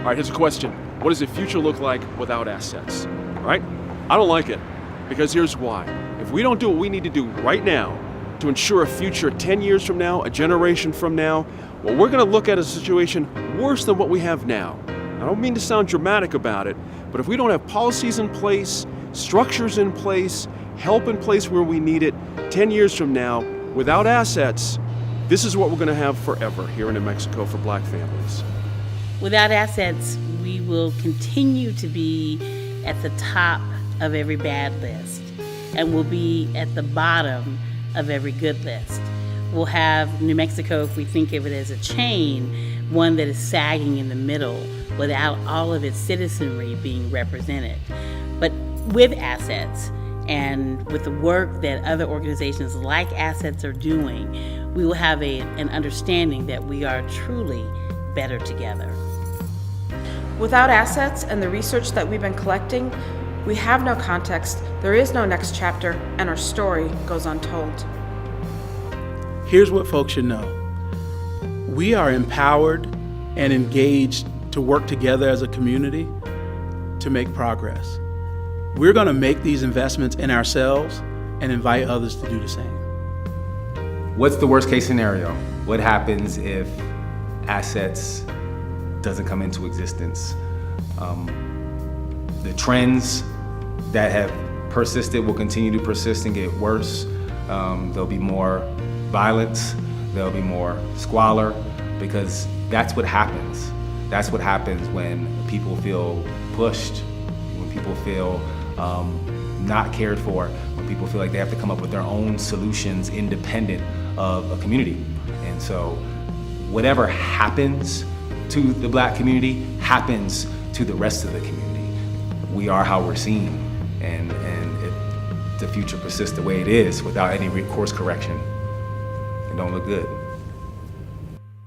All right, here's a question. What does the future look like without assets? All right? I don't like it, because here's why. If we don't do what we need to do right now to ensure a future 10 years from now, a generation from now, well, we're going to look at a situation worse than what we have now. I don't mean to sound dramatic about it, but if we don't have policies in place, structures in place, help in place where we need it 10 years from now, without assets, this is what we're going to have forever here in New Mexico for black families. Without assets, we will continue to be at the top of every bad list, and we'll be at the bottom of every good list. We'll have New Mexico, if we think of it as a chain, one that is sagging in the middle without all of its citizenry being represented. But with assets, and with the work that other organizations like AACETS are doing, we will have an understanding that we are truly better together. Without assets and the research that we've been collecting, we have no context, there is no next chapter, and our story goes untold. Here's what folks should know. We are empowered and engaged to work together as a community to make progress. We're going to make these investments in ourselves and invite others to do the same. What's the worst case scenario? What happens if AACETS doesn't come into existence? The trends that have persisted will continue to persist and get worse. There'll be more violence, there'll be more squalor, because that's what happens. That's what happens when people feel pushed, when people feel not cared for, when people feel like they have to come up with their own solutions independent of a community. And so whatever happens to the black community happens to the rest of the community. We are how we're seen, and if the future persists the way it is without any course correction, it don't look good.